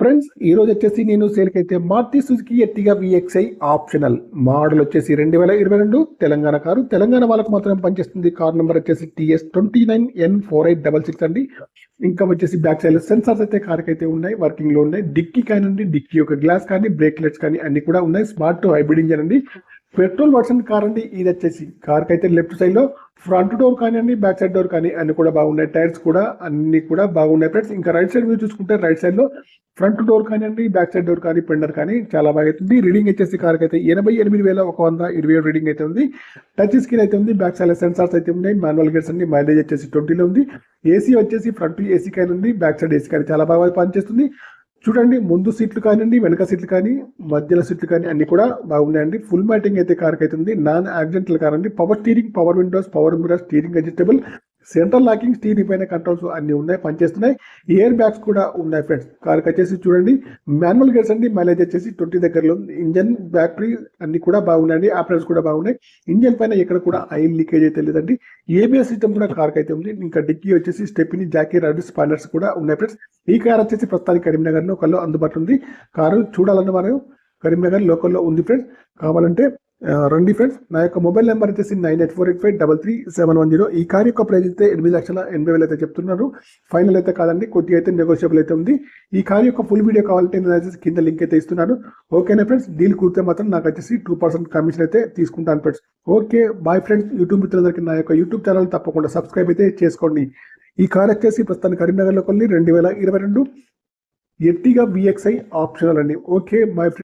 Friends ఈ రోజు వచ్చేసి నేను సేల్కి అయితే Maruti Suzuki Ertiga VXI optional model వచ్చేసి 2022 తెలంగాణ కారు. తెలంగాణ వాళ్ళకు మాత్రం పనిచేస్తుంది. కార్ నెంబర్ వచ్చేసి TS29N4866 అండి. ఇంకా వచ్చేసి బ్యాక్ సైడ్ సెన్సార్స్ అయితే కార్కి అయితే ఉన్నాయి, వర్కింగ్ లో ఉన్నాయి. డిక్కీ కానివ్వండి, డిక్కీ యొక్క గ్లాస్ కానీ, బ్రేక్లెట్స్ కానీ అన్ని కూడా ఉన్నాయి. స్మార్ట్ హైబ్రిడ్ ఇంజన్ అండి, పెట్రోల్ వర్షన్ కార్ అండి. ఇది వచ్చేసి కార్కి అయితే లెఫ్ట్ సైడ్ లో ఫ్రంట్ డోర్ కానివ్వండి, బ్యాక్ సైడ్ డోర్ కానీ అన్ని కూడా బాగున్నాయి. టైర్స్ కూడా అన్ని కూడా బాగున్నాయి ఫ్రెండ్స్. ఇంకా రైట్ సైడ్ మీరు చూసుకుంటే రైట్ సైడ్ లో ఫ్రంట్ డోర్ కానివ్వండి, బ్యాక్ సైడ్ డోర్ కానీ, పెండర్ కానీ చాలా బాగా అవుతుంది. రీడింగ్ వచ్చేసి కార్కి అయితే 88,127 రీడింగ్ అయితే ఉంది. టచ్ స్క్రీన్ అయితే ఉంది. బ్యాక్ సైడ్ సెన్సార్స్ అయితే ఉన్నాయి. మాన్యువల్ గేర్స్ అండి. మైలేజ్ వచ్చేసి 20లో ఉంది. ఏసీ వచ్చేసి ఫ్రంట్ ఏసీ కానీ ఉంది, బ్యాక్ సైడ్ ఏసీ కానీ చాలా బాగా పనిచేస్తుంది. చూడండి, ముందు సీట్లు కానివ్వండి, వెనక సీట్లు కానీ, మధ్యలో సీట్లు కానీ అన్ని కూడా బాగున్నాయండి. ఫుల్ మ్యాటింగ్ అయితే కార్కి అయితే ఉంది. నాన్ యాక్సిడెంటల్ కార్ అండి. Power steering, power Windows, power mirror, steering adjustable, central locking, steering పైన కంట్రోల్స్ అన్ని ఉన్నాయి, పనిచేస్తున్నాయి. ఎయిర్ బ్యాగ్స్ కూడా ఉన్నాయి ఫ్రెండ్స్. కార్కి వచ్చేసి చూడండి, మాన్యువల్ గేర్స్ అండి. మైలేజ్ వచ్చేసి 20 దగ్గరలో ఉంది. ఇంజన్, బ్యాటరీ అన్ని కూడా బాగున్నాయండి. ఆపరేట్స్ కూడా బాగున్నాయి. ఇంజన్ పైన ఎక్కడ కూడా ఆయిల్ లీకేజ్ అయితే లేదండి. ఏబిఎస్ సిస్టమ్ కూడా కార్కి అయితే ఉంది. ఇంకా డిక్కీ వచ్చేసి స్టెప్ని, జాకీ, రాడ్, స్పాయిలర్స్ కూడా ఉన్నాయి ఫ్రెండ్స్. ఈ కార్ వచ్చేసి ప్రస్తుతానికి కరీంనగర్ లో ఒకళ్ళు అందుబాటులో ఉంది. కారు చూడాలన్న వారు కరీంనగర్ లోకల్లో ఉంది ఫ్రెండ్స్. కావాలంటే రండి ఫ్రెండ్స్. నా యొక్క మొబైల్ నెంబర్ వచ్చేసి 9848533710. ఈ కార్ యొక్క ప్రైస్ అయితే 8,80,000 అయితే చెప్తున్నారు. ఫైనల్ అయితే కాదండి, కొద్దిగా అయితే నెగోషియబుల్ అయితే ఉంది. ఈ కార్ యొక్క ఫుల్ వీడియో కావాలంటే నేను వచ్చేసి కింద లింక్ అయితే ఇస్తున్నాను. ఓకేనా ఫ్రెండ్స్? డీల్ కుడితే మాత్రం నాకు వచ్చేసి 2% కమిషన్ అయితే తీసుకుంటాను friends. Okay, bye friends. YouTube మిత్రులందరికీ నా యొక్క యూట్యూబ్ ఛానల్ తప్పకుండా సబ్స్క్రైబ్ అయితే చేసుకోండి. ఈ కార్ వచ్చేసి ప్రస్తుతానికి కరీంనగర్లో కొన్ని 2022 ఎర్టిగా విఎక్స్ఐ ఆప్షనల్ అండి. Okay, bye friends.